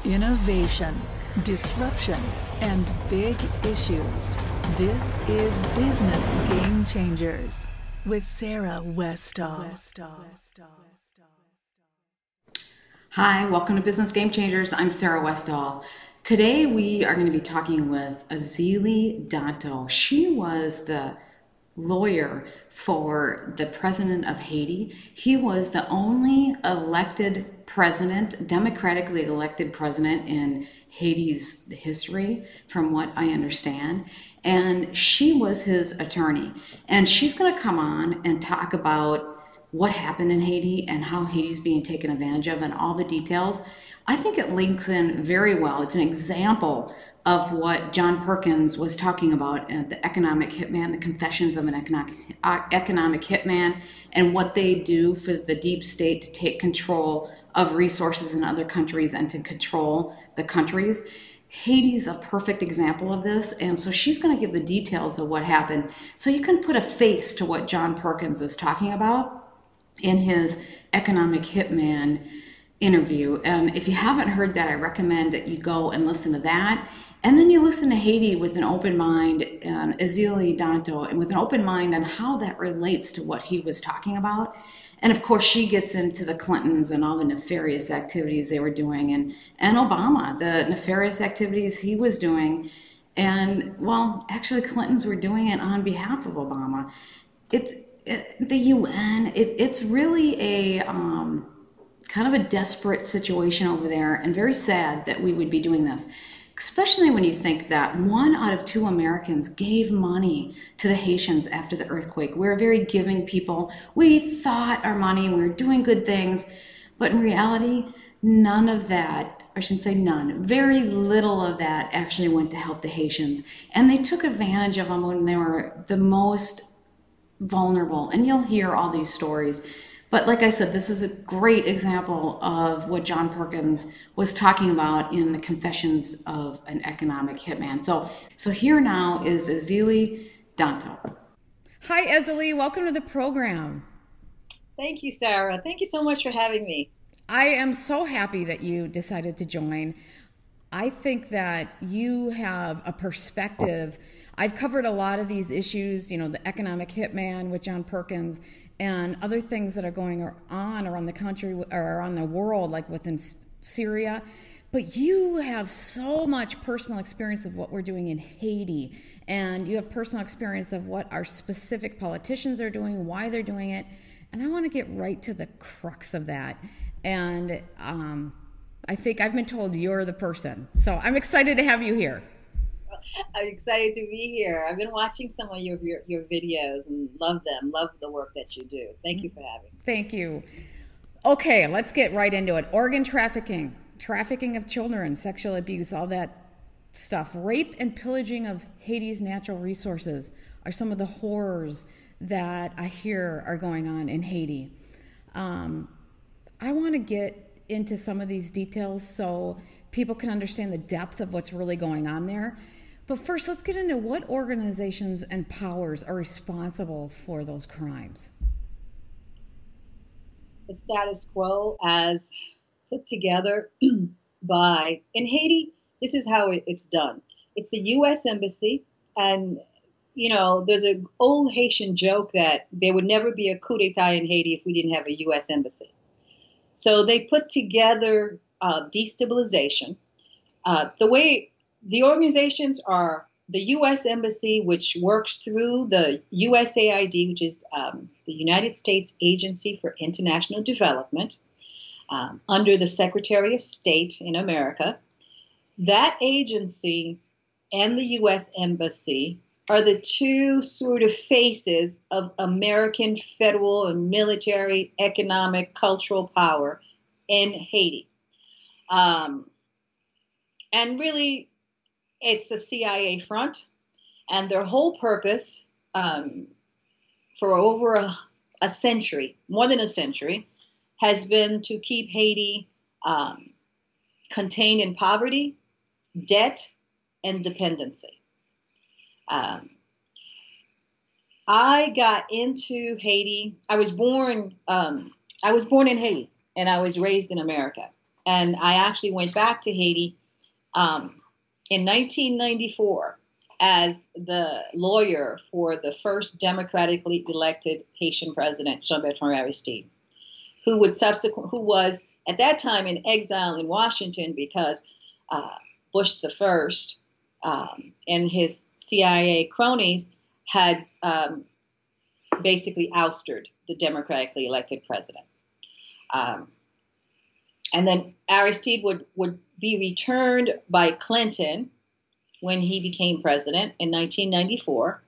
Innovation, disruption, and big issues. This is Business Game Changers with Sarah Westall. Hi, welcome to Business Game Changers. I'm Sarah Westall. Today we are going to be talking with Èzili Dantò. She was the lawyer for the president of Haiti. He was the only elected president, democratically elected president in Haiti's history, from what I understand. And she was his attorney. And she's going to come on and talk about what happened in Haiti and how Haiti's being taken advantage of and all the details. I think it links in very well. It's an example of what John Perkins was talking about at the Economic Hitman, the Confessions of an Economic Hitman, and what they do for the deep state to take control of resources in other countries and to control the countries. Haiti's a perfect example of this, and so she's going to give the details of what happened so you can put a face to what John Perkins is talking about in his Economic Hitman interview. And if you haven't heard that, I recommend that you go and listen to that. And then you listen to Haiti with an open mind, and Èzili Dantò, and with an open mind on how that relates to what he was talking about. And of course, she gets into the Clintons and all the nefarious activities they were doing, and Obama, the nefarious activities he was doing. And well, actually, Clintons were doing it on behalf of Obama. The UN, it's really a kind of a desperate situation over there, and very sad that we would be doing this, especially when you think that 1 out of 2 Americans gave money to the Haitians after the earthquake. We're a very giving people. We thought our money, we were doing good things, but in reality, none of that, I shouldn't say none, very little of that actually went to help the Haitians. And they took advantage of them when they were the most vulnerable. And you'll hear all these stories. But like I said, this is a great example of what John Perkins was talking about in the Confessions of an Economic Hitman. So here now is Èzili Dantò. Hi, Èzili. Welcome to the program. Thank you, Sarah. Thank you so much for having me. I am so happy that you decided to join. I think that you have a perspective. I've covered a lot of these issues, the Economic Hitman with John Perkins, and other things that are going on around the country or around the world, like within Syria. But you have so much personal experience of what we're doing in Haiti, and you have personal experience of what our specific politicians are doing, why they're doing it, and I want to get right to the crux of that. And I think I've been told you're the person, so I'm excited to have you here. I'm excited to be here. I've been watching some of your videos and love them. Love the work that you do. Thank you for having me. Thank you. Okay, let's get right into it. Organ trafficking, trafficking of children, sexual abuse, all that stuff. Rape and pillaging of Haiti's natural resources are some of the horrors that I hear are going on in Haiti. I want to get into some of these details so people can understand the depth of what's really going on there. But first, let's get into what organizations and powers are responsible for those crimes. The status quo as put together in Haiti, this is how it's done. It's the U.S. Embassy, and, there's an old Haitian joke that there would never be a coup d'etat in Haiti if we didn't have a U.S. Embassy. So they put together destabilization. The way the organizations are the U.S. Embassy, which works through the USAID, which is the United States Agency for International Development, under the Secretary of State in America. That agency and the U.S. Embassy are the two sort of faces of American federal and military, economic, cultural power in Haiti. And really, it's a CIA front, and their whole purpose for over a century, more than a century, has been to keep Haiti contained in poverty, debt, and dependency. I got into Haiti. I was born in Haiti, and I was raised in America. And I actually went back to Haiti in 1994 as the lawyer for the first democratically elected Haitian president, Jean-Bertrand Aristide, who was at that time in exile in Washington because Bush the First and his CIA cronies had basically ousted the democratically elected president. And then Aristide would be returned by Clinton when he became president in 1994.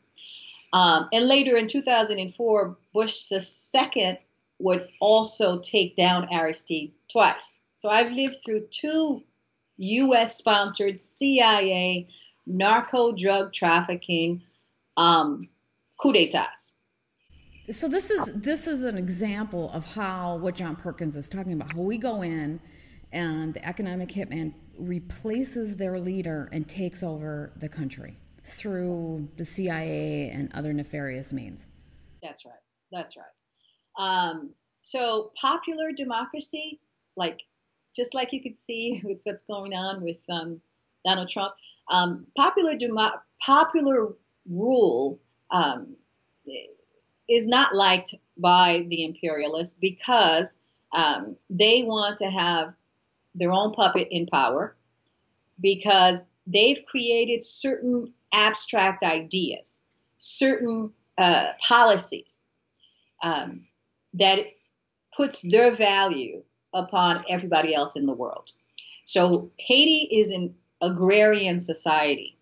And later in 2004, Bush II would also take down Aristide twice. So I've lived through two U.S.-sponsored CIA narco-drug trafficking coup d'etats. So this is an example of how what John Perkins is talking about, how we go in and the economic hitman replaces their leader and takes over the country through the CIA and other nefarious means. That's right. That's right. So popular democracy, just like you could see with what's going on with Donald Trump, popular rule is not liked by the imperialists because they want to have their own puppet in power, because they've created certain abstract ideas, certain policies that puts their value upon everybody else in the world. So Haiti is an agrarian society.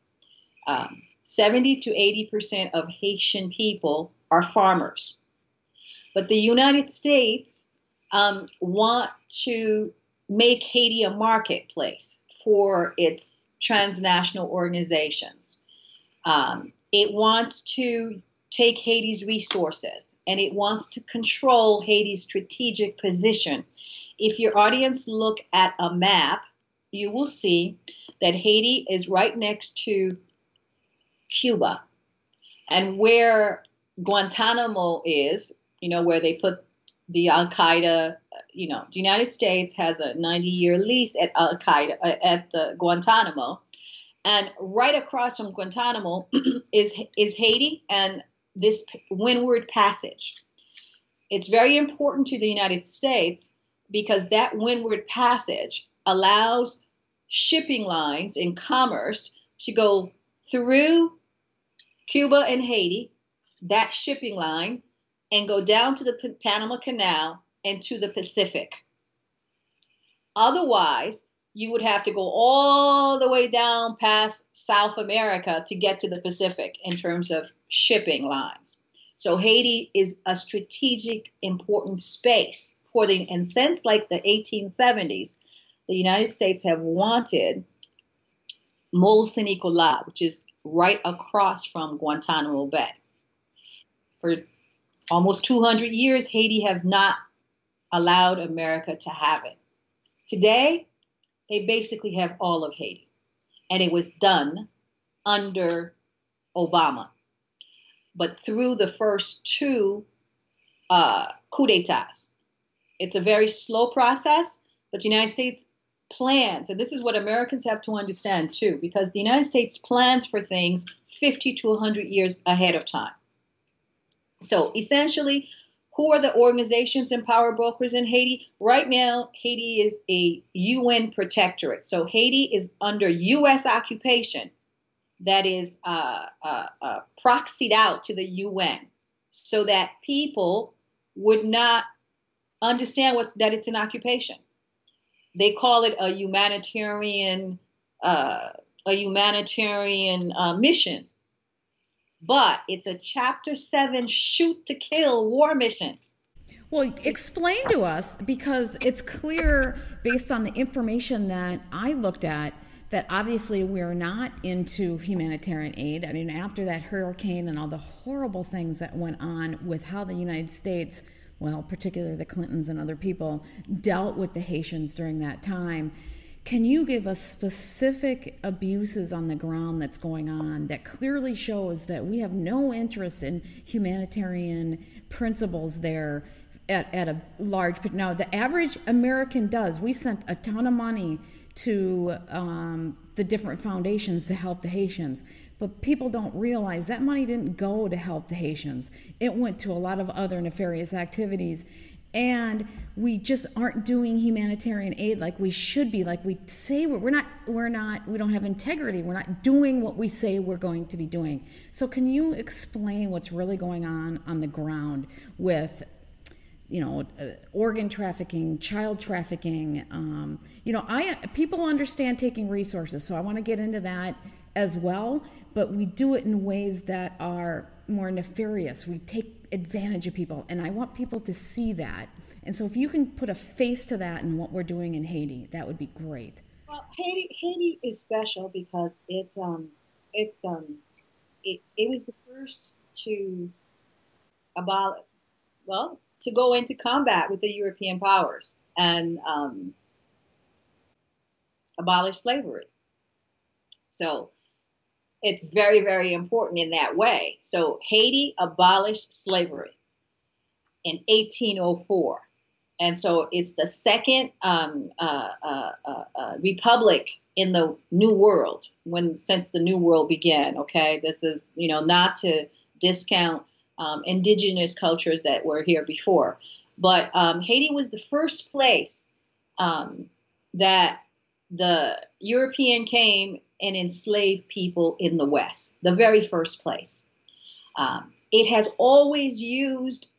70 to 80% of Haitian people are farmers. But the United States want to make Haiti a marketplace for its transnational organizations. It wants to take Haiti's resources, and it wants to control Haiti's strategic position. If your audience look at a map, you will see that Haiti is right next to Cuba. And where Guantanamo is, where they put the Al-Qaeda, the United States has a 90-year lease at Al-Qaeda, at the Guantanamo. And right across from Guantanamo is Haiti and this Windward Passage. It's very important to the United States because that Windward Passage allows shipping lines in commerce to go through Cuba and Haiti, that shipping line, and go down to the Panama Canal and to the Pacific. Otherwise, you would have to go all the way down past South America to get to the Pacific in terms of shipping lines. So Haiti is a strategic, important space and since like the 1870s, the United States have wanted Mole St. Nicolas, which is right across from Guantanamo Bay. For almost 200 years, Haiti have not allowed America to have it. Today, they basically have all of Haiti, and it was done under Obama. But through the first two coup d'etats, it's a very slow process, but the United States plans, and this is what Americans have to understand too, because the United States plans for things 50 to 100 years ahead of time. So essentially, who are the organizations and power brokers in Haiti? Right now, Haiti is a UN protectorate. So Haiti is under U.S. occupation that is proxied out to the UN so that people would not understand that it's an occupation. They call it a humanitarian mission, but it's a Chapter 7 shoot to kill war mission. Well, explain to us, because it's clear based on the information that I looked at that obviously we're not into humanitarian aid. I mean, after that hurricane and all the horrible things that went on with how the United States, well, particularly the Clintons and other people, dealt with the Haitians during that time. Can you give us specific abuses on the ground that's going on that clearly shows that we have no interest in humanitarian principles there at a large, but now the average American does. We sent a ton of money to the different foundations to help the Haitians, but people don't realize that money didn't go to help the Haitians. It went to a lot of other nefarious activities, and we just aren't doing humanitarian aid like we should be. Like we say, we don't have integrity. We're not doing what we say we're going to be doing. So can you explain what's really going on the ground with, organ trafficking, child trafficking? People understand taking resources, so I want to get into that as well, but we do it in ways that are more nefarious. We take advantage of people, and I want people to see that. And so if you can put a face to that and what we're doing in Haiti, that would be great. Well, Haiti is special because it was the first to to go into combat with the European powers and abolish slavery. So it's very, very important in that way. So Haiti abolished slavery in 1804. And so it's the second republic in the New World since the New World began. Okay, this is not to discount indigenous cultures that were here before, but Haiti was the first place that the European came and enslaved people in the West. The very first place. It has always used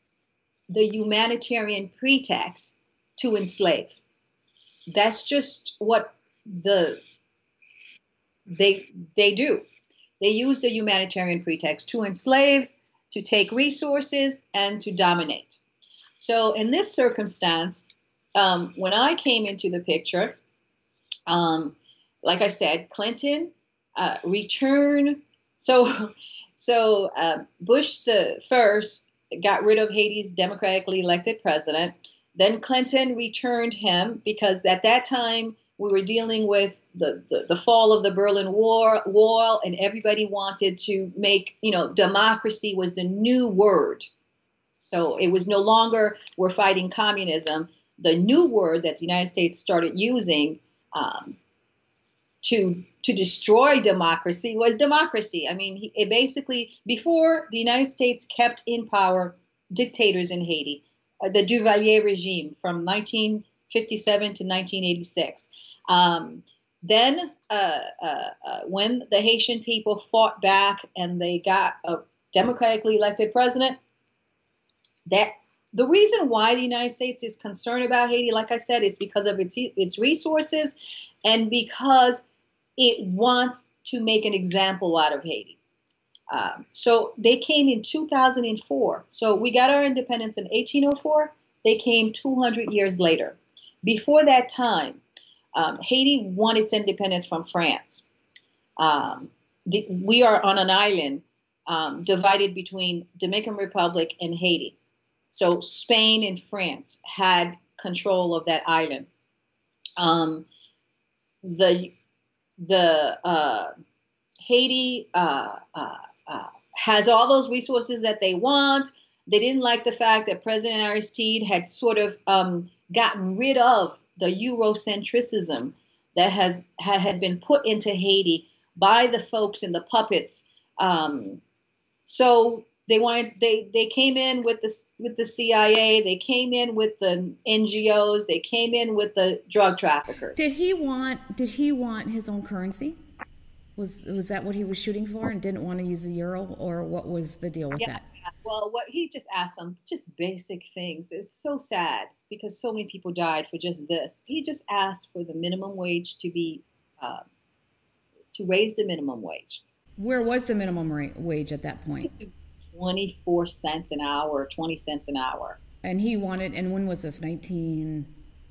the humanitarian pretext to enslave. That's just what they do. They use the humanitarian pretext to enslave, to take resources, and to dominate. So in this circumstance, when I came into the picture, like I said, Clinton returned. So Bush the first got rid of Haiti's democratically elected president. Then Clinton returned him because at that time we were dealing with the fall of the Berlin Wall, and everybody wanted to make, democracy was the new word. So it was no longer we're fighting communism. The new word that the United States started using to destroy democracy was democracy. I mean, it basically, before the United States kept in power dictators in Haiti, the Duvalier regime from 1957 to 1986. Then when the Haitian people fought back and they got a democratically elected president, that the reason why the United States is concerned about Haiti, like I said, is because of its resources and because it wants to make an example out of Haiti. So they came in 2004. So we got our independence in 1804. They came 200 years later. Before that time, Haiti won its independence from France. We are on an island divided between Dominican Republic and Haiti. So Spain and France had control of that island. Haiti has all those resources that they want. They didn't like the fact that President Aristide had sort of gotten rid of the Eurocentrism that had been put into Haiti by the folks and the puppets. So they came in with the CIA. They came in with the NGOs. They came in with the drug traffickers. Did he want his own currency? Was that what he was shooting for, and didn't want to use the euro, or what was the deal with that? Well, what he just asked some just basic things. It's so sad because so many people died for just this. He just asked for the minimum wage to be to raise the minimum wage. Where was the minimum wage at that point? It was 24 cents an hour, 20 cents an hour. And he wanted. And when was this? This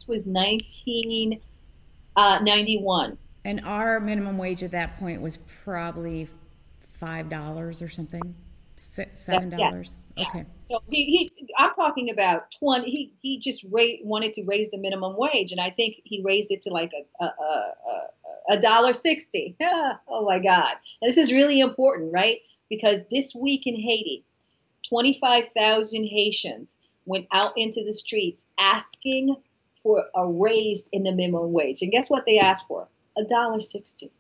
was 1991. And our minimum wage at that point was probably $5 or something, $7. Yeah. Okay. So I'm talking about 20. He just wanted to raise the minimum wage, and I think he raised it to like $1.60. Oh my God! And this is really important, right? Because this week in Haiti, 25,000 Haitians went out into the streets asking for a raise in the minimum wage. And guess what they asked for? $1.60.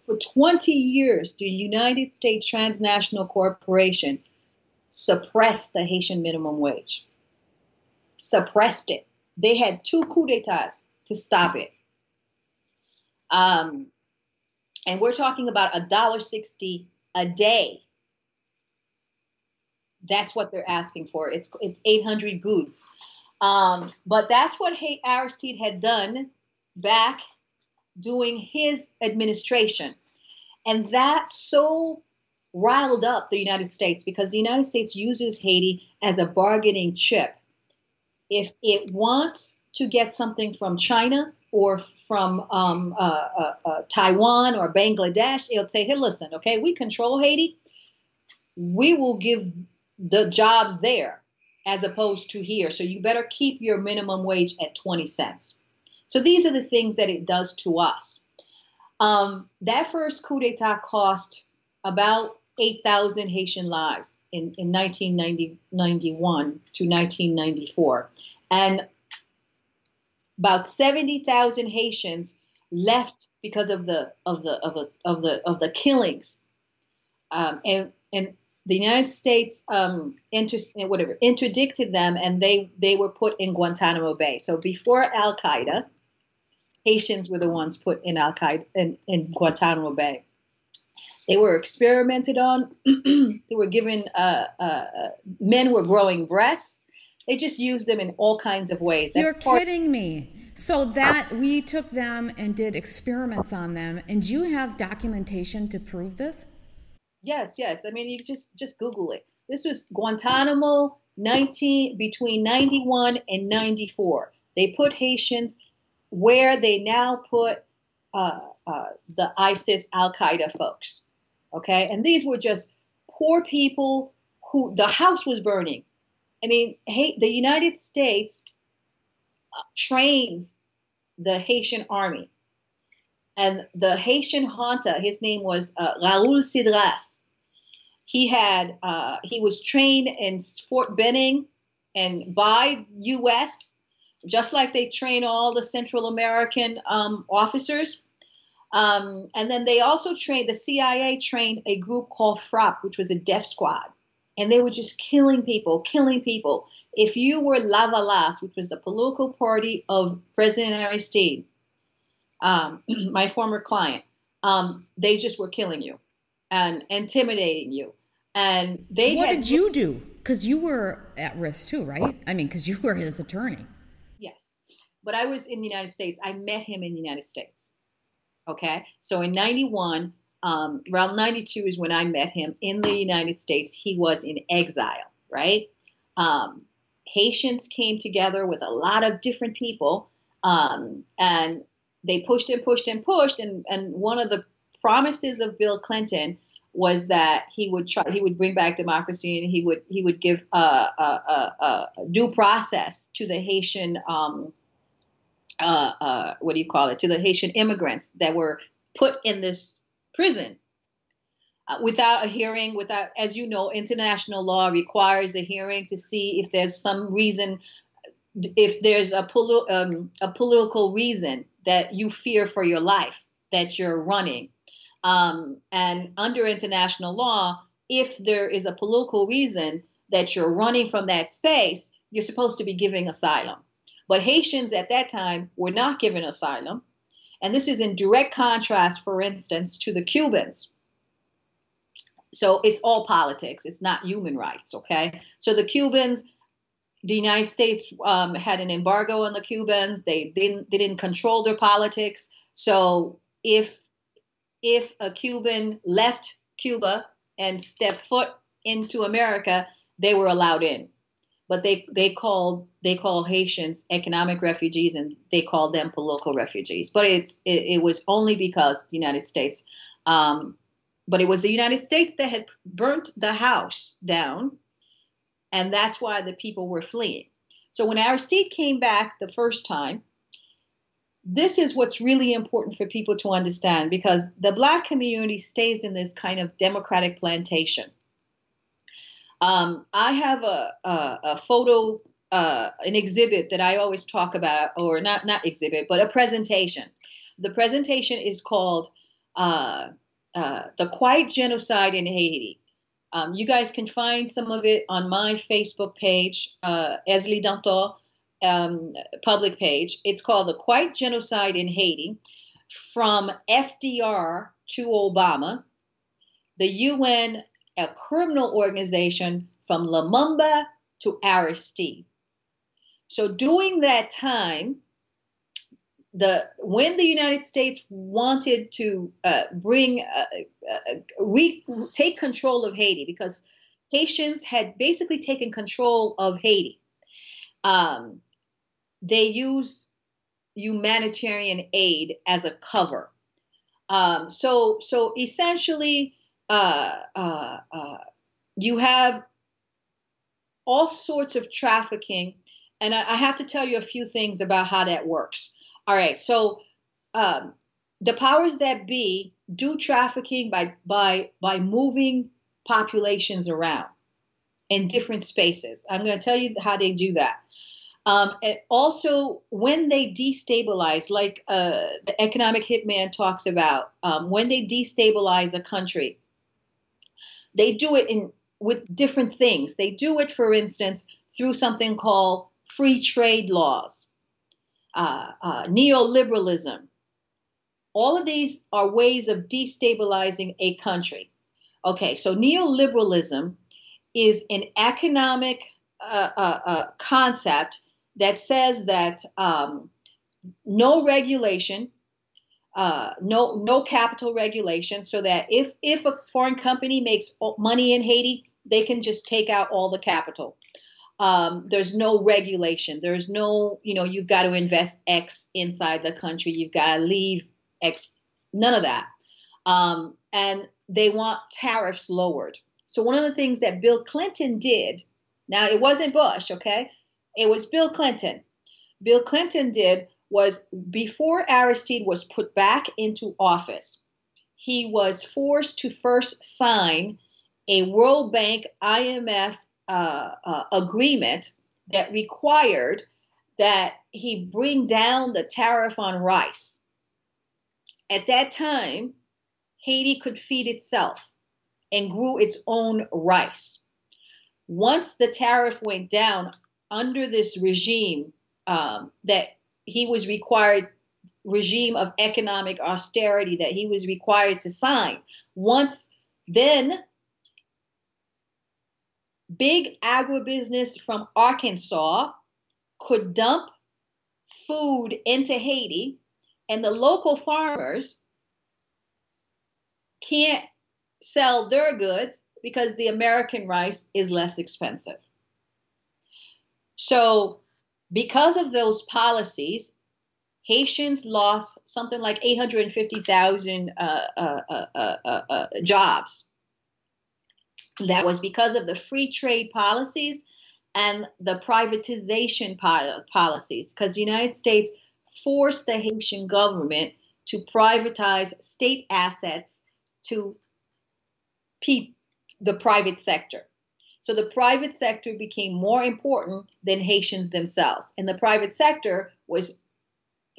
For 20 years, the United States Transnational Corporation suppressed the Haitian minimum wage. Suppressed it. They had 2 coups d'etats to stop it. And we're talking about $1.60 a day. That's what they're asking for. It's 800 goods. But that's what Aristide had done back during his administration. And that so riled up the United States because the United States uses Haiti as a bargaining chip. If it wants to get something from China or from Taiwan or Bangladesh, it'll say, hey, listen, okay, we control Haiti. We will give the jobs there as opposed to here. So you better keep your minimum wage at 20 cents. So these are the things that it does to us. That first coup d'etat cost about 8,000 Haitian lives in 1991 to 1994. And about 70,000 Haitians left because of the killings. And the United States interdicted them, and they were put in Guantanamo Bay. So before Al Qaeda, Haitians were the ones put in Al Qaeda in Guantanamo Bay. They were experimented on. They were given men were growing breasts. They just used them in all kinds of ways. You're kidding me. So that we took them and did experiments on them, and do you have documentation to prove this? Yes. I mean, you just Google it. This was Guantanamo between 91 and 94. They put Haitians where they now put the ISIS, Al-Qaeda folks. Okay. And these were just poor people who the house was burning. I mean, the United States trains the Haitian army. And the Haitian junta, his name was Raoul Cedras. He was trained in Fort Benning and by U.S., just like they train all the Central American officers. And then they also the CIA trained a group called FRAP, which was a death squad. And they were just killing people. If you were Lavalas, which was the political party of President Aristide, my former client, they just were killing you and intimidating you. And what did you do? Because you were at risk too, right? I mean, because you were his attorney. Yes. But I was in the United States. I met him in the United States. Okay. So in 91, around 92 is when I met him in the United States. He was in exile, right? Haitians came together with a lot of different people, and they pushed and pushed and pushed. And one of the promises of Bill Clinton was that he would bring back democracy, and he would give due process to the Haitian to the Haitian immigrants that were put in this prison without a hearing. As you know, international law requires a hearing to see if there's some reason, if there's a political reason that you fear for your life that you're running. And under international law, if there is a political reason that you're running from that space, you're supposed to be giving asylum. But Haitians at that time were not given asylum. And this is in direct contrast, for instance, to the Cubans. So it's all politics. It's not human rights, okay? So the Cubans, the United States had an embargo on the Cubans. They didn't control their politics. So if a Cuban left Cuba and stepped foot into America, they were allowed in. But they call Haitians economic refugees, and they called them political refugees. But it was only because the United States, but it was the United States that had burnt the house down, and that's why the people were fleeing. So when Aristide came back the first time, this is what's really important for people to understand, because the Black community stays in this kind of democratic plantation. I have a photo, an exhibit that I always talk about, or not exhibit, but a presentation. The presentation is called The Quiet Genocide in Haiti. You guys can find some of it on my Facebook page, Èzili Dantò public page. It's called The Quiet Genocide in Haiti, from FDR to Obama, the UN, a criminal organization, from Lumumba to Aristide. So during that time, when the United States wanted to take control of Haiti, because Haitians had basically taken control of Haiti, they used humanitarian aid as a cover. So essentially, you have all sorts of trafficking, and I have to tell you a few things about how that works. All right, so the powers that be do trafficking by moving populations around in different spaces. I'm going to tell you how they do that. And also, when they destabilize, like the economic hitman talks about, when they destabilize a country, they do it with different things. They do it, for instance, through something called free trade laws, neoliberalism. All of these are ways of destabilizing a country. Okay, so neoliberalism is an economic concept that says that no regulation, no capital regulation, so that if a foreign company makes money in Haiti, they can just take out all the capital. There's no regulation. There's no, you've got to invest X inside the country. You've got to leave X. None of that. And they want tariffs lowered. So one of the things that Bill Clinton did, now it wasn't Bush, okay? It was Bill Clinton. Bill Clinton did was, before Aristide was put back into office, he was forced to first sign a World Bank IMF agreement that required that he bring down the tariff on rice. At that time, Haiti could feed itself and grew its own rice. Once the tariff went down under this regime that he was required, regime of economic austerity that he was required to sign, once then, big agribusiness from Arkansas could dump food into Haiti, and the local farmers can't sell their goods because the American rice is less expensive. So because of those policies, Haitians lost something like 850,000 jobs. That was because of the free trade policies and the privatization policies, because the United States forced the Haitian government to privatize state assets to the private sector. So the private sector became more important than Haitians themselves. And the private sector was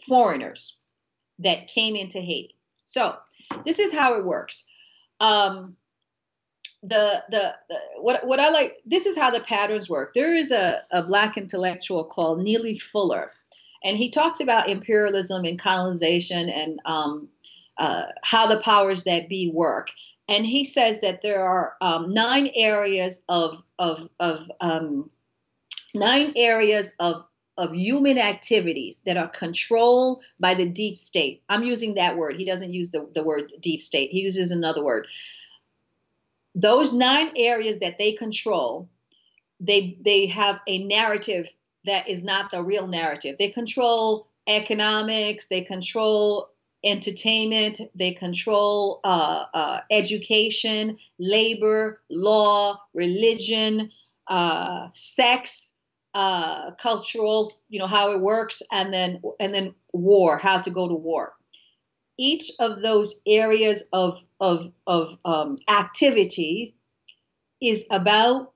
foreigners that came into Haiti. So this is how it works. What I like, this is how the patterns work. There is a Black intellectual called Neely Fuller, and he talks about imperialism and colonization and how the powers that be work. And he says that there are 9 areas of human activities that are controlled by the deep state. I'm using that word. He doesn't use the word deep state. He uses another word. Those 9 areas that they control, they have a narrative that is not the real narrative. They control economics. They control entertainment, they control education, labor, law, religion, sex, cultural, how it works, and then war, how to go to war. Each of those areas of activity is about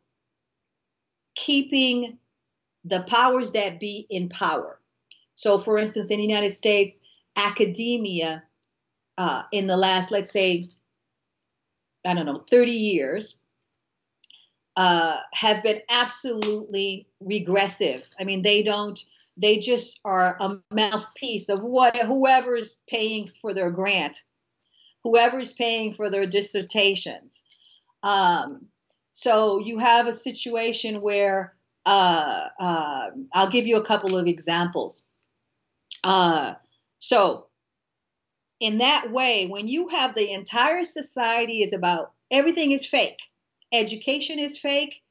keeping the powers that be in power. So, for instance, in the United States, academia in the last, let's say, I don't know, 30 years, have been absolutely regressive. I mean, they just are a mouthpiece of whoever is paying for their grant, whoever is paying for their dissertations. So you have a situation where, I'll give you a couple of examples. So in that way, when you have the entire society is about, everything is fake. Education is fake.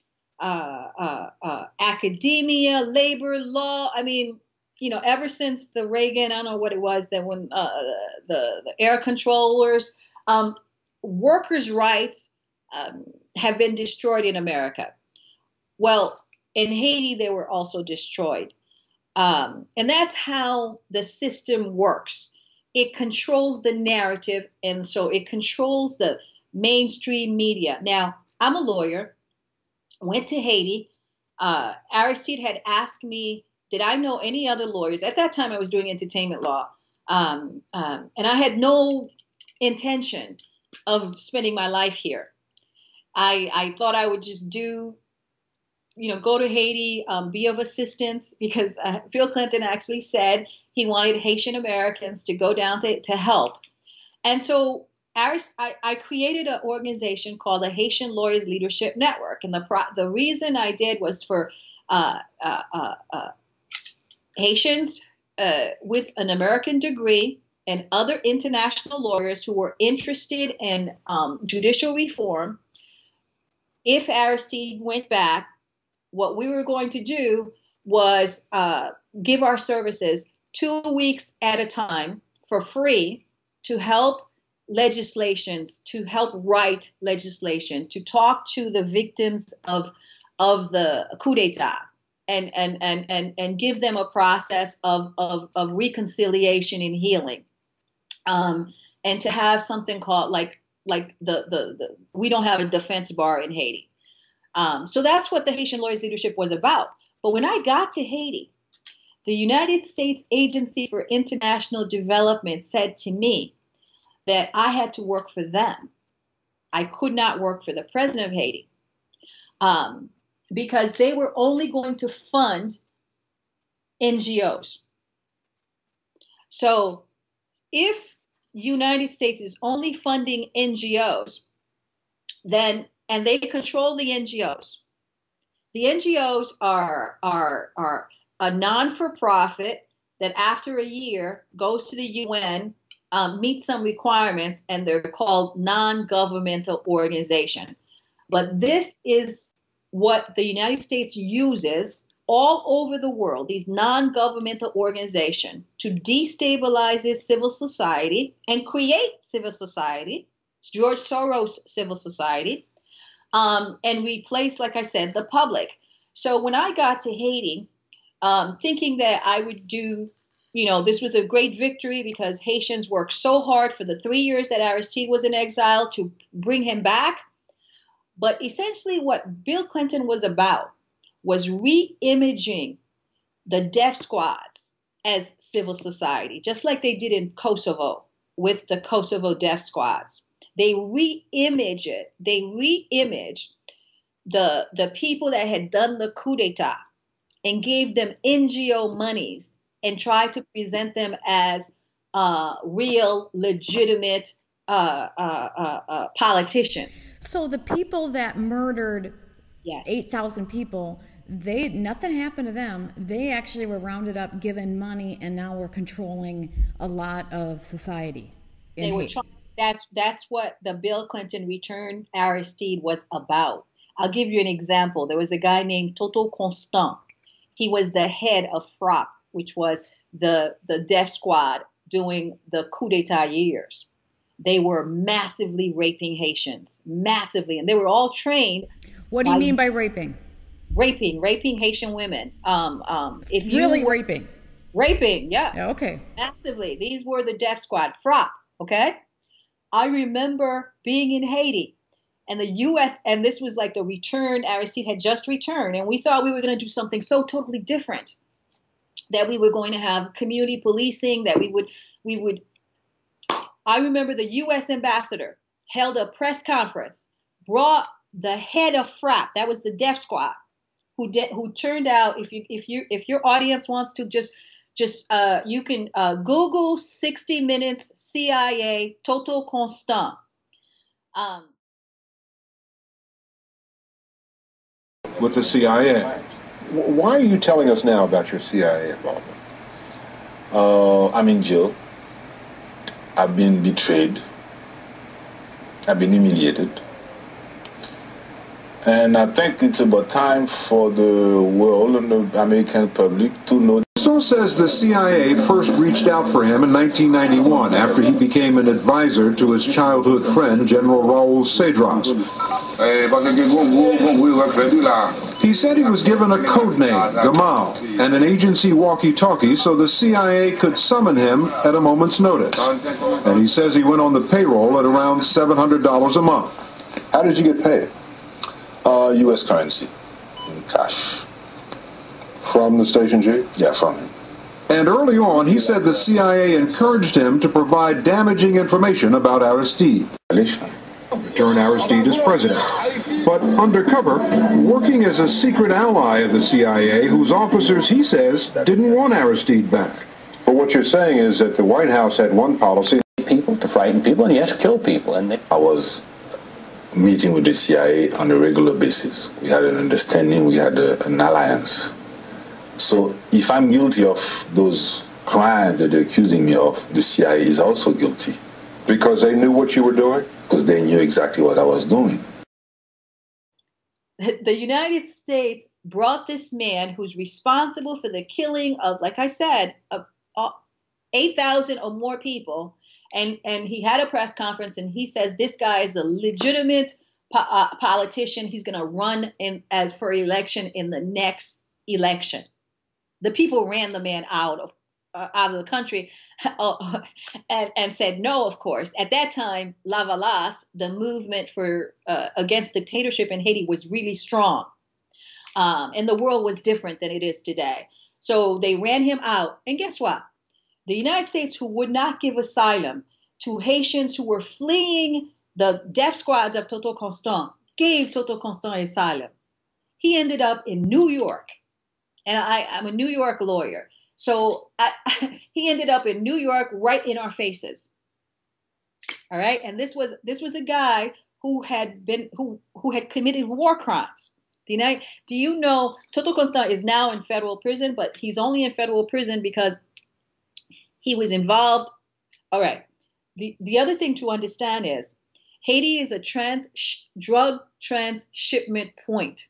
Academia, labor law. I mean, ever since the Reagan, I don't know what it was that when the air controllers, workers' rights have been destroyed in America. Well, in Haiti, they were also destroyed. And that's how the system works. It controls the narrative, and so it controls the mainstream media. Now, I'm a lawyer, went to Haiti. Aristide had asked me, did I know any other lawyers? At that time, I was doing entertainment law. And I had no intention of spending my life here. I thought I would just go to Haiti, be of assistance, because Bill Clinton actually said he wanted Haitian Americans to go down to help. And so I created an organization called the Haitian Lawyers Leadership Network. And the reason I did was for Haitians with an American degree and other international lawyers who were interested in judicial reform. If Aristide went back, what we were going to do was give our services 2 weeks at a time for free to help legislations, to help write legislation, to talk to the victims of the coup d'etat, and give them a process of reconciliation and healing, and to have something called like the we don't have a defense bar in Haiti. So that's what the Haitian Lawyers Leadership was about. But when I got to Haiti, the United States Agency for International Development said to me that I had to work for them. I could not work for the president of Haiti, because they were only going to fund NGOs. So if United States is only funding NGOs, and they control the NGOs. The NGOs are a non-for-profit that after a year goes to the UN, meets some requirements, and they're called non-governmental organization. But this is what the United States uses all over the world, these non-governmental organizations, to destabilize civil society and create civil society, George Soros civil society, and replace, like I said, the public. So when I got to Haiti, thinking that I would do, this was a great victory because Haitians worked so hard for the 3 years that Aristide was in exile to bring him back. But essentially what Bill Clinton was about was re-imaging the death squads as civil society, just like they did in Kosovo with the Kosovo death squads. They re-image it. They re-image the people that had done the coup d'etat and gave them NGO monies and tried to present them as real, legitimate politicians. So the people that murdered Yes. 8,000 people, nothing happened to them. They actually were rounded up, given money, and now we're controlling a lot of society. They were that's what the Bill Clinton return Aristide was about. I'll give you an example. There was a guy named Toto Constant. He was the head of FROP, which was the death squad during the coup d'etat years. They were massively raping Haitians, massively, and they were all trained. What do you mean by raping? Raping Haitian women. If you really raping? Raping, yes. Yeah, okay. Massively. These were the death squad, FROP, okay? I remember being in Haiti, And the U.S., and this was like the return, Aristide had just returned, and we thought we were going to do something so totally different, that we were going to have community policing, that we would, I remember the U.S. ambassador held a press conference, brought the head of FRAP, that was the death squad, who turned out, if your audience wants to you can Google 60 Minutes CIA Total Constant. With the CIA. Why are you telling us now about your CIA involvement? I'm in jail. I've been betrayed. I've been humiliated. And I think it's about time for the world and the American public to know. So says the CIA first reached out for him in 1991 after he became an advisor to his childhood friend, General Raul Cedras. He said he was given a code name, Gamal, and an agency walkie-talkie so the CIA could summon him at a moment's notice. And he says he went on the payroll at around $700 a month. How did you get paid? U.S. currency, in cash. From the Station G? Yeah, from him. And early on, he said the CIA encouraged him to provide damaging information about Aristide. Turn Aristide as president. But undercover, working as a secret ally of the CIA, whose officers, he says, didn't want Aristide back. But what you're saying is that the White House had one policy. People, to frighten people, and he has to kill people. And I was meeting with the CIA on a regular basis. We had an understanding, we had an alliance. So if I'm guilty of those crimes that they're accusing me of, the CIA is also guilty. Because they knew what you were doing? Because they knew exactly what I was doing. The United States brought this man who's responsible for the killing of, like I said, 8,000 or more people. And he had a press conference, and he says this guy is a legitimate politician. He's going to run for election in the next election. The people ran the man out of the country and said no, of course. At that time, Lavalas, the movement for against dictatorship in Haiti, was really strong. And the world was different than it is today. So they ran him out. And guess what? The United States, who would not give asylum to Haitians who were fleeing the death squads of Total Constant, gave Total Constant asylum. He ended up in New York. And I'm a New York lawyer. So he ended up in New York, right in our faces. All right. And this was a guy who had committed war crimes. Do you know Total Constant is now in federal prison, but he's only in federal prison because he was involved. All right. The other thing to understand is Haiti is a drug transshipment point.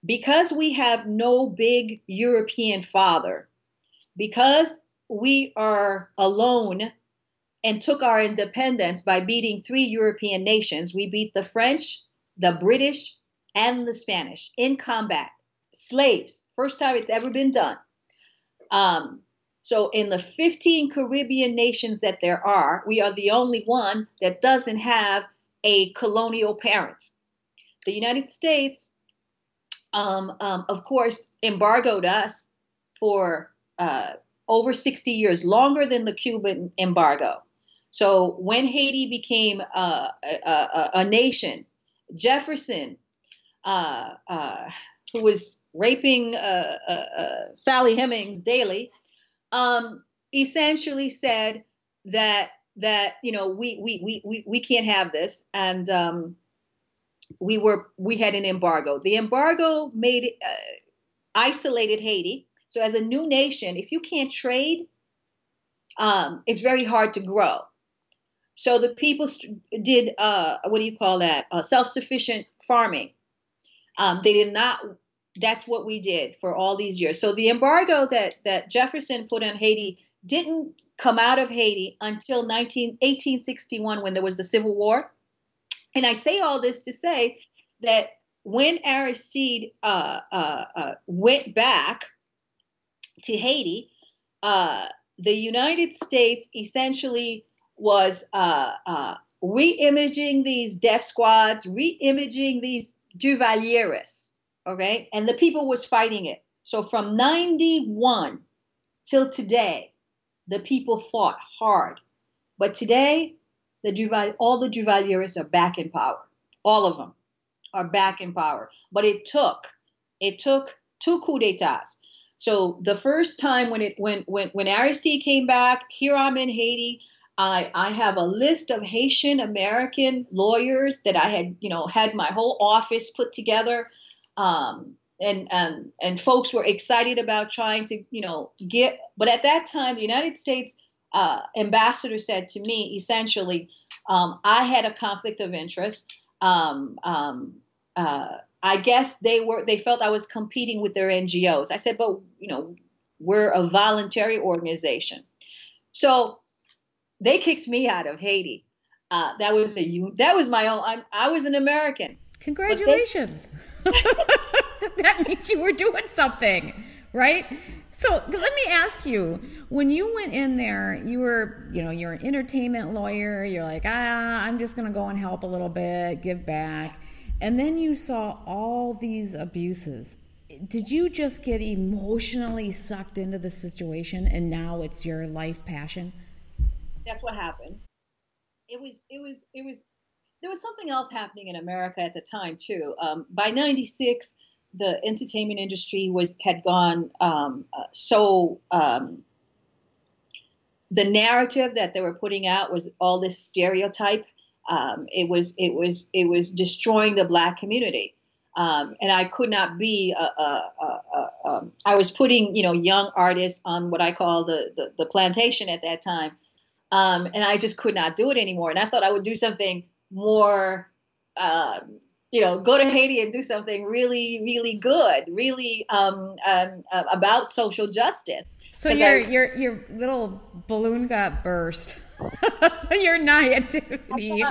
Because we have no big European father, because we are alone and took our independence by beating 3 European nations, we beat the French, the British, and the Spanish in combat. Slaves. First time it's ever been done. So in the 15 Caribbean nations that there are, we are the only one that doesn't have a colonial parent. The United States, of course, embargoed us for over 60 years, longer than the Cuban embargo. So when Haiti became a nation, Jefferson, who was raping Sally Hemings daily, essentially said that we can't have this, and we had an embargo. The embargo isolated Haiti. So as a new nation, if you can't trade, it's very hard to grow. So the people did self-sufficient farming. They did not. That's what we did for all these years. So the embargo that Jefferson put on Haiti didn't come out of Haiti until 1861, when there was the Civil War. And I say all this to say that when Aristide went back to Haiti, the United States essentially was re-imaging these death squads, re-imaging these Duvalieres, okay? And the people was fighting it. So from 91 till today, the people fought hard. But today, all the Duvalieres are back in power. All of them are back in power. But it took 2 coups d'etats. So the first time when Aristide came back, here I'm in Haiti. I have a list of Haitian American lawyers that I had, had my whole office put together. And folks were excited about trying to, but at that time, the United States ambassador said to me, essentially, I had a conflict of interest. I guess they felt I was competing with their NGOs. I said, but, we're a voluntary organization. So they kicked me out of Haiti. That was my own, I was an American. Congratulations. That means you were doing something, right? So let me ask you, when you went in there, you're an entertainment lawyer. You're like, I'm just going to go and help a little bit, give back. And then you saw all these abuses. Did you just get emotionally sucked into the situation and now it's your life passion? That's what happened. There was something else happening in America at the time too. By 96, the entertainment industry had gone the narrative that they were putting out was all this stereotype. It was destroying the Black community, and I could not be. I was putting young artists on what I call the plantation at that time, and I just could not do it anymore. And I thought I would do something more. Go to Haiti and do something really, really good, really about social justice. So your little balloon got burst. Your naivety,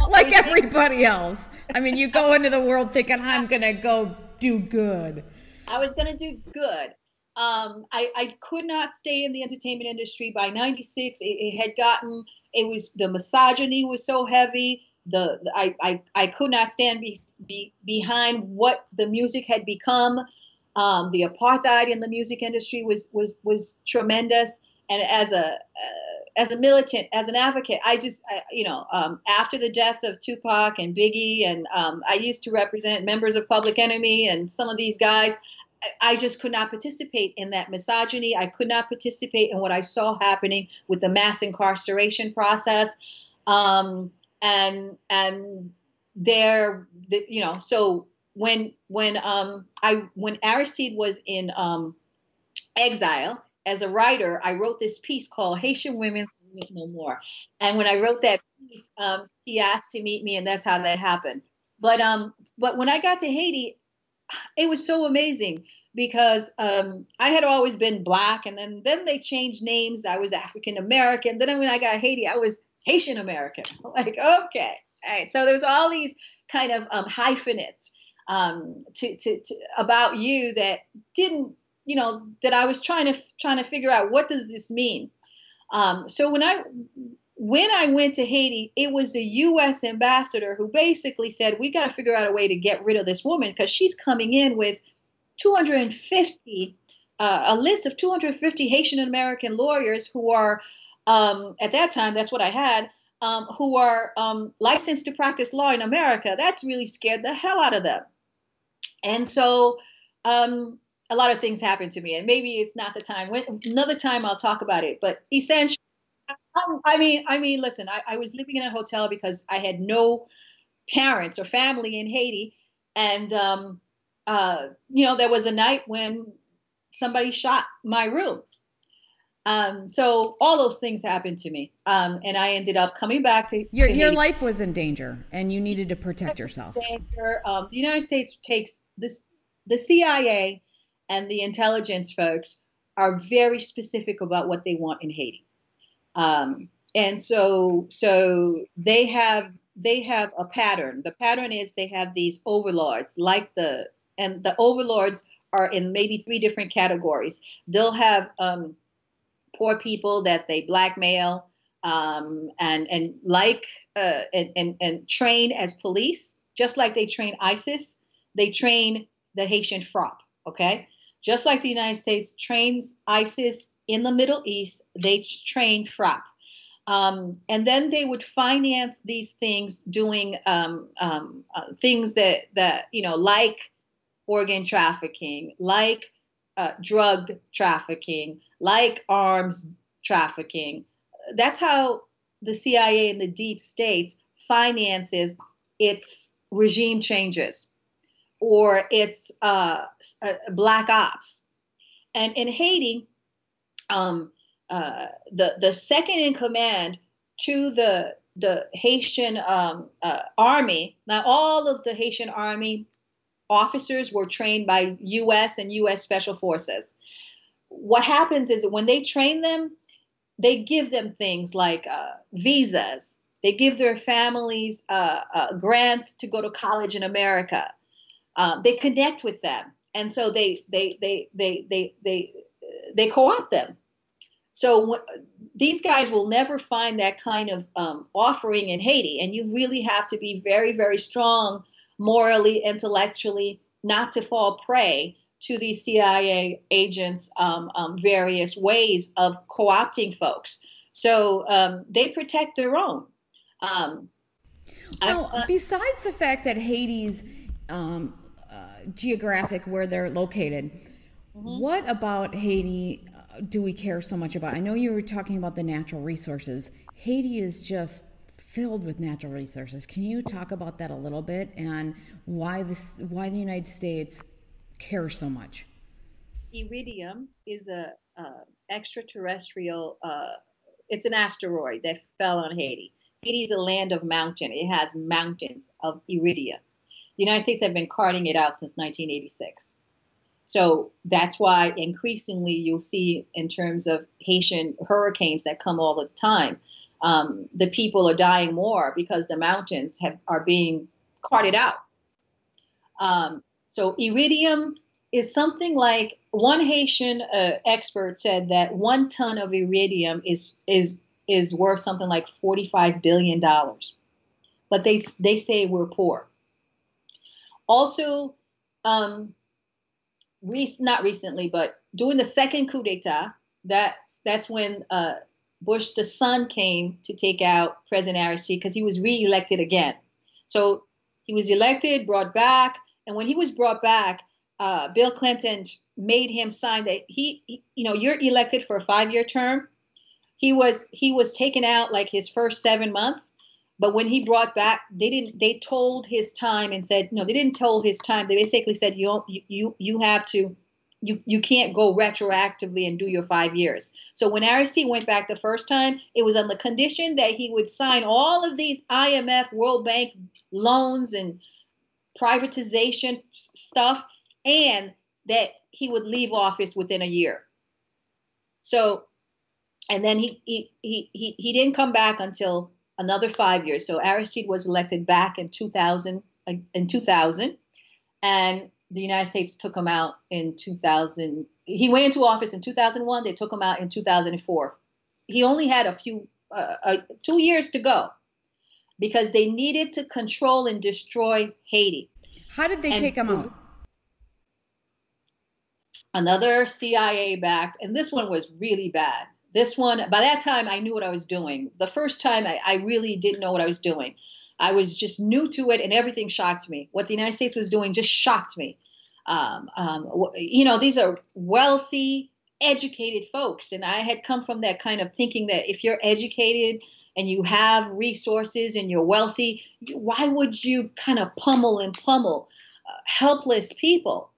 like everybody else. I mean, you go into the world thinking, I'm gonna go do good. I was gonna do good. I could not stay in the entertainment industry. By 96, it was the misogyny was so heavy. I could not stand behind what the music had become. The apartheid in the music industry was tremendous. And as a militant, as an advocate, after the death of Tupac and Biggie, and I used to represent members of Public Enemy and some of these guys, I just could not participate in that misogyny. I could not participate in what I saw happening with the mass incarceration process. So when Aristide was in exile as a writer, I wrote this piece called Haitian Women Live No More. And when I wrote that piece, he asked to meet me, and that's how that happened. But when I got to Haiti, it was so amazing because I had always been Black, and then they changed names. I was African American. Then when I got Haiti, I was Haitian American. Like, okay, all right. So there's all these kind of hyphenates about you that didn't, that I was trying to figure out, what does this mean? So when I went to Haiti, it was the U.S. ambassador who basically said, we got to figure out a way to get rid of this woman because she's coming in with 250, a list of 250 Haitian American lawyers who are, at that time, that's what I had, who are licensed to practice law in America. That's really scared the hell out of them. And so a lot of things happened to me, and maybe it's not the time. Another time I'll talk about it. But essentially, I mean, listen, I was living in a hotel because I had no parents or family in Haiti. And, there was a night when somebody shot my room. So all those things happened to me. And I ended up coming back to your life was in danger and you needed to protect yourself. The United States takes this, the CIA and the intelligence folks are very specific about what they want in Haiti. And so they have a pattern. The pattern is they have these overlords, and the overlords are in maybe 3 different categories. They'll have poor people that they blackmail. and like and train as police, just like they train ISIS. They train the Haitian FROP. Okay, just like the United States trains ISIS in the Middle East, they train FROP. And then they would finance these things, doing things that like organ trafficking, like drug trafficking, like arms trafficking. That's how the CIA and the deep states finances its regime changes or its black ops. And in Haiti, the second in command to the Haitian army. Now, all of the Haitian army officers were trained by U.S. and U.S. Special Forces. What happens is that when they train them, they give them things like visas. They give their families grants to go to college in America. They connect with them, and so they co-opt them. So these guys will never find that kind of offering in Haiti, and you really have to be very, very strong morally, intellectually, not to fall prey to these CIA agents' various ways of co-opting folks. So they protect their own. Besides the fact that Haiti's geographic where they're located, what about Haiti do we care so much about? I know you were talking about the natural resources. Haiti is just filled with natural resources. Can you talk about that a little bit and why the United States cares so much? Iridium is a extraterrestrial. It's an asteroid that fell on Haiti. Haiti is a land of mountain. It has mountains of iridium. The United States have been carting it out since 1986. So that's why increasingly you'll see, in terms of Haitian hurricanes that come all the time, the people are dying more because the mountains are being carted out. So iridium is something like, one Haitian expert said that 1 ton of iridium is worth something like $45 billion. But they say we're poor. Also, not recently, but during the second coup d'etat, that's when Bush the son came to take out President Aristide, because he was reelected again. So he was elected, brought back, and when he was brought back, Bill Clinton made him sign that you're elected for a 5-year term. He was taken out like his first 7 months. But when he brought back, they told his time and said, no, they didn't told his time. They basically said, you can't go retroactively and do your 5 years. So when Aristide went back the first time, it was on the condition that he would sign all of these IMF, World Bank loans and privatization stuff, and that he would leave office within a year. So, and then he didn't come back until another 5 years. So Aristide was elected back in 2000, and the United States took him out in 2000. He went into office in 2001. They took him out in 2004. He only had 2 years to go because they needed to control and destroy Haiti. How did they take him out? Another CIA-backed, and this one was really bad. This one, by that time, I knew what I was doing. The first time, I really didn't know what I was doing. I was just new to it, and everything shocked me. What the United States was doing just shocked me. These are wealthy, educated folks, and I had come from that kind of thinking that if you're educated and you have resources and you're wealthy, why would you kind of pummel helpless people?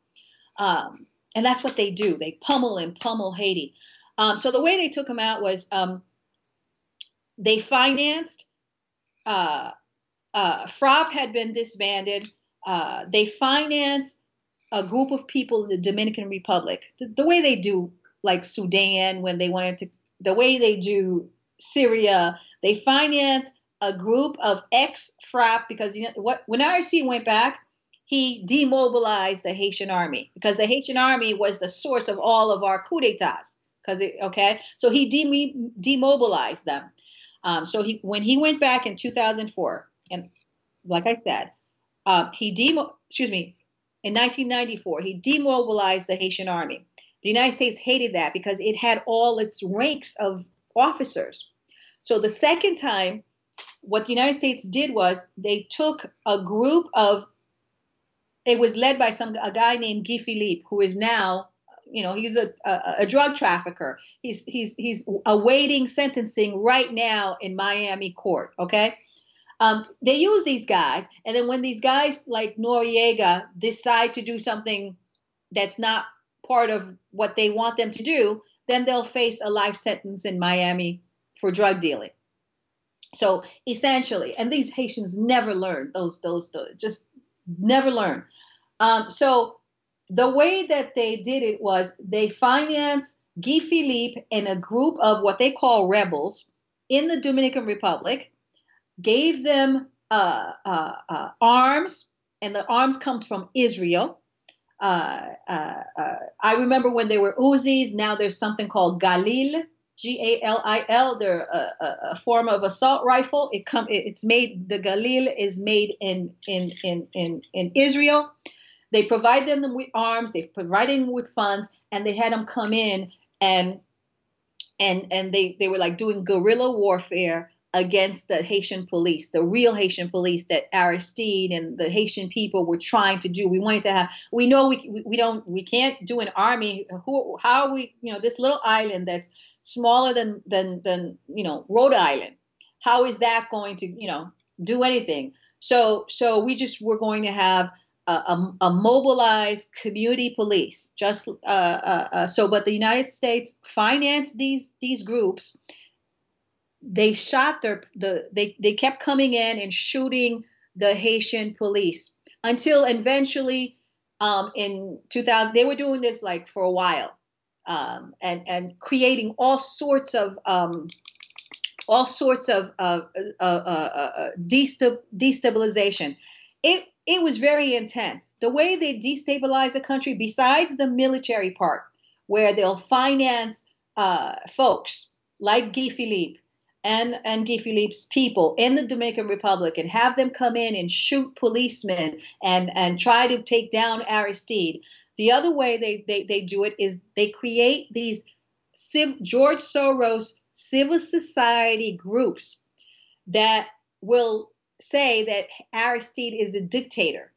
And that's what they do. They pummel Haiti. So the way they took him out was they financed, FROP had been disbanded. They financed a group of people in the Dominican Republic, the way they do like Sudan when they wanted to, the way they do Syria. They financed a group of ex-FROP because when Aristide went back, he demobilized the Haitian army because the Haitian army was the source of all of our coup d'etats. So he demobilized them. So when he went back in 2004, and like I said, in 1994, he demobilized the Haitian army. The United States hated that because it had all its ranks of officers. So the second time, what the United States did was they took a group of, it was led by a guy named Guy Philippe, who is now, he's a drug trafficker. He's awaiting sentencing right now in Miami court. Okay. They use these guys, and then when these guys like Noriega decide to do something that's not part of what they want them to do, then they'll face a life sentence in Miami for drug dealing. So essentially, and these Haitians never learn those just never learn. So the way that they did it was they financed Guy Philippe and a group of what they call rebels in the Dominican Republic, gave them arms, and the arms comes from Israel. I remember when they were Uzis. Now there's something called Galil, Galil. They're a form of assault rifle. It's made. The Galil is made in Israel. They provide them with arms. They provided them with funds, and they had them come in and they were like doing guerrilla warfare against the Haitian police, the real Haitian police that Aristide and the Haitian people were trying to do. We wanted to have, we know we can't do an army. How are we, this little island that's smaller than Rhode Island. How is that going to, do anything? So we're going to have a mobilized community police. But the United States financed these groups. They shot they kept coming in and shooting the Haitian police until eventually in 2000 they were doing this like for a while and creating all sorts of destabilization. It was very intense. The way they destabilize a country, besides the military part, where they'll finance folks like Guy Philippe and Guy Philippe's people in the Dominican Republic and have them come in and shoot policemen and try to take down Aristide. The other way they do it is they create these George Soros civil society groups that will say that Aristide is a dictator.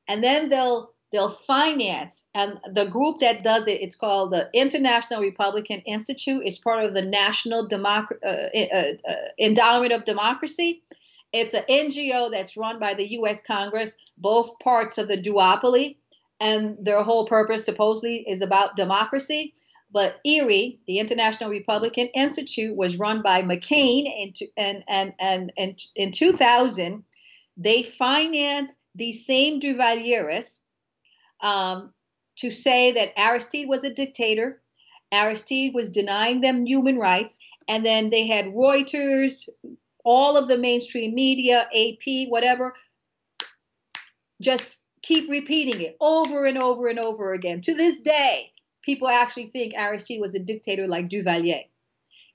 And then they'll finance, and the group that does it, it's called the International Republican Institute. It's part of the National Endowment of Democracy. It's an NGO that's run by the U.S. Congress, both parts of the duopoly, and their whole purpose supposedly is about democracy. But IRI, the International Republican Institute, was run by McCain, and in 2000, they financed these same Duvalieres to say that Aristide was a dictator. Aristide was denying them human rights. And then they had Reuters, all of the mainstream media, AP, whatever, just keep repeating it over and over and over again. To this day, people actually think Aristide was a dictator like Duvalier.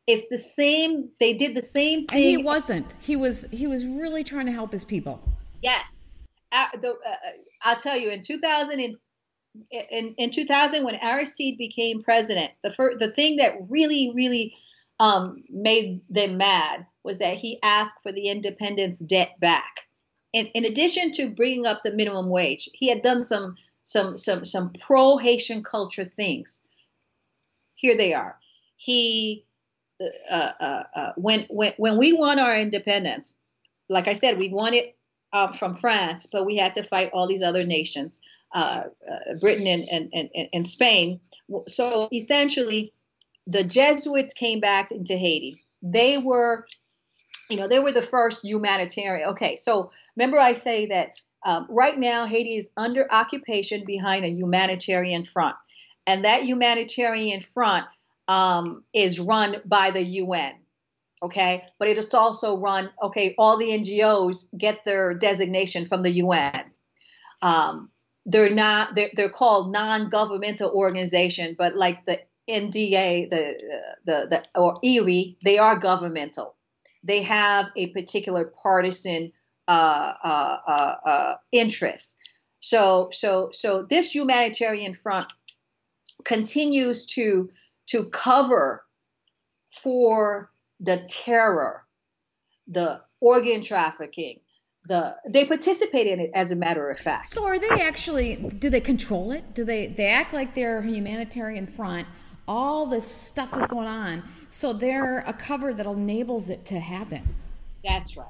It's the same. They did the same thing. And he wasn't. He was really trying to help his people. Yes. I'll tell you, in 2000, when Aristide became president, the thing that really made them mad was that he asked for the independence debt back. In addition to bringing up the minimum wage, he had done some pro-Haitian culture things. Here they are. When we won our independence, like I said, we won it from France, but we had to fight all these other nations, Britain and Spain. So essentially, the Jesuits came back into Haiti. They were the first humanitarian. Okay, so remember I say that right now Haiti is under occupation behind a humanitarian front, and that humanitarian front is run by the UN. Okay, but it is also run. Okay, all the NGOs get their designation from the UN. They're called non-governmental organization, but like the NDA, or IRI, they are governmental. they have a particular partisan interest. So this humanitarian front continues to cover for the terror, the organ trafficking. They participate in it, as a matter of fact. So are they actually, do they control it? Do they act like they're a humanitarian front? All this stuff is going on, so they're a cover that enables it to happen. That's right.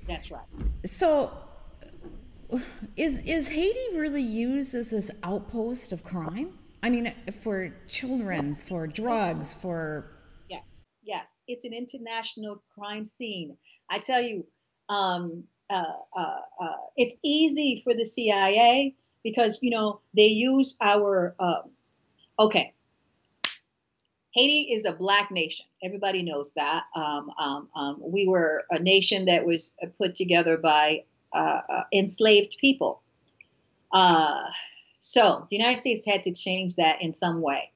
That's right. So is Haiti really used as this outpost of crime? I mean, for children, for drugs, for... Yes. It's an international crime scene. I tell you, it's easy for the CIA because, they use our, okay. Haiti is a black nation. Everybody knows that. We were a nation that was put together by enslaved people. So the United States had to change that in some way.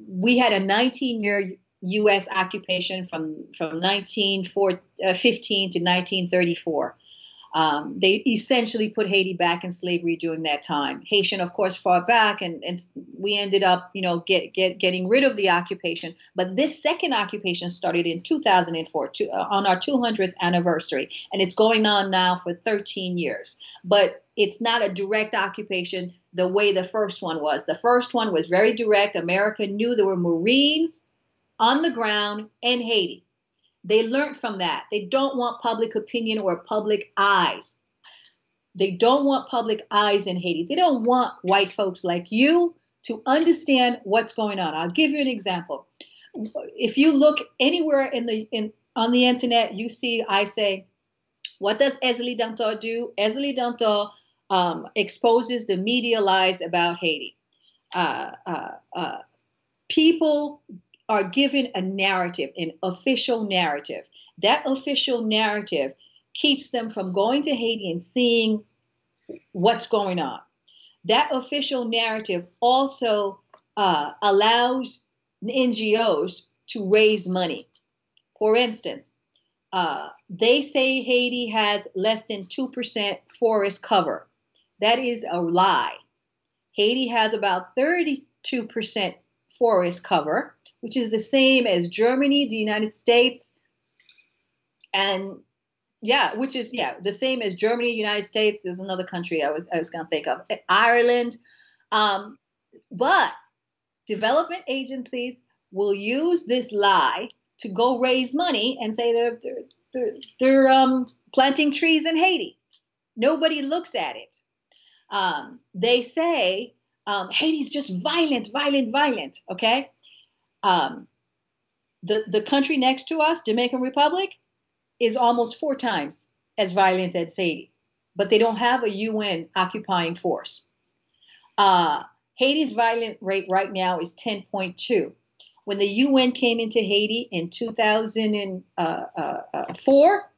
We had a 19-year U.S. occupation from 1915 to 1934. They essentially put Haiti back in slavery during that time. Haitian, of course, fought back, and we ended up, getting rid of the occupation. But this second occupation started in 2004, on our 200th anniversary, and it's going on now for 13 years. But it's not a direct occupation the way the first one was. The first one was very direct. America knew there were Marines on the ground in Haiti. They learned from that. They don't want public opinion or public eyes. They don't want public eyes in Haiti. They don't want white folks like you to understand what's going on. I'll give you an example. If you look anywhere on the internet, you see, I say, what does Èzili Dantò do? Èzili Dantò exposes the media lies about Haiti. People are given a narrative, an official narrative. That official narrative keeps them from going to Haiti and seeing what's going on. That official narrative also allows NGOs to raise money. For instance, they say Haiti has less than 2% forest cover. That is a lie. Haiti has about 32% forest cover, which is the same as Germany, the United States, and the same as Germany, United States. There's another country I was going to think of, Ireland. But development agencies will use this lie to go raise money and say they're planting trees in Haiti. Nobody looks at it. They say Haiti's just violent. Okay. The country next to us, Dominican Republic, is almost 4 times as violent as Haiti, but they don't have a UN occupying force. Haiti's violent rate right now is 10.2. When the UN came into Haiti in 2004,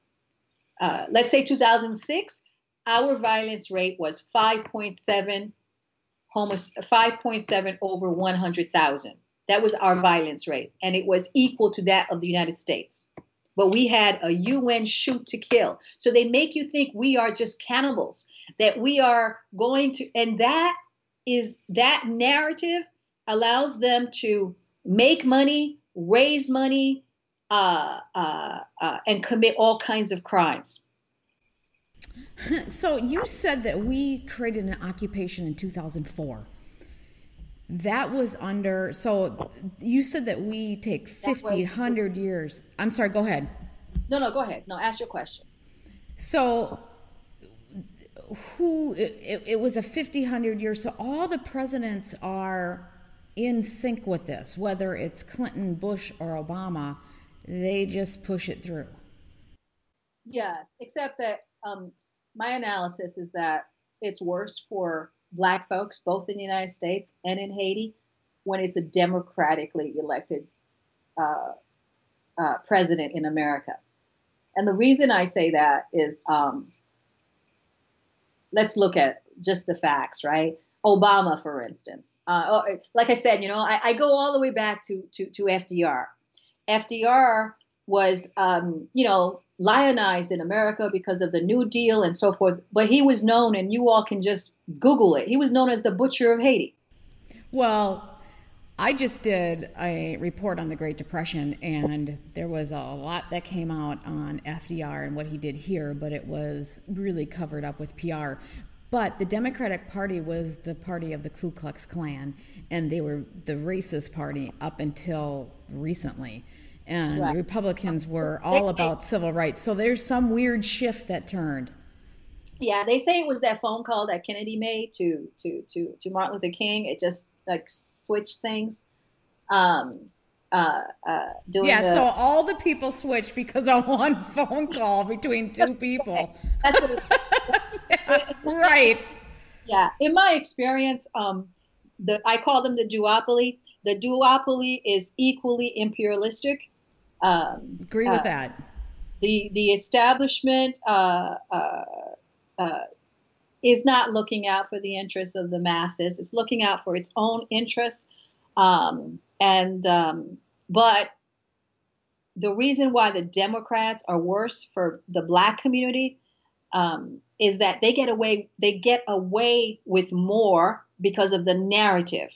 let's say 2006, our violence rate was 5.7 over 100,000. That was our violence rate, and it was equal to that of the United States. But we had a UN shoot to kill. So they make you think we are just cannibals, that we are going to, and that narrative allows them to make money, raise money, and commit all kinds of crimes. So you said that we created an occupation in 2004. That was under, so you said that we take 50, 100 years. I'm sorry, go ahead. No, go ahead. No, ask your question. So it was a 50, 100 years. So all the presidents are in sync with this, whether it's Clinton, Bush, or Obama, they just push it through. Yes, except that my analysis is that it's worse for Black folks, both in the United States and in Haiti, when it's a democratically elected president in America. And the reason I say that is, let's look at just the facts, right? Obama, for instance. Like I said, I go all the way back to FDR. FDR was, lionized in America because of the New Deal and so forth. But he was known, and you all can just Google it, he was known as the Butcher of Haiti. Well, I just did a report on the Great Depression, and there was a lot that came out on FDR and what he did here, but it was really covered up with PR. But the Democratic Party was the party of the Ku Klux Klan, and they were the racist party up until recently. And the Republicans were all about civil rights. So there's some weird shift that turned. Yeah, they say it was that phone call that Kennedy made to Martin Luther King. It just like switched things. So all the people switched because of one phone call between two people. That's what it's right. Yeah, in my experience, I call them the duopoly. The duopoly is equally imperialistic. Agree with that. The establishment is not looking out for the interests of the masses. It's looking out for its own interests. But the reason why the Democrats are worse for the Black community is that they get away with more because of the narrative.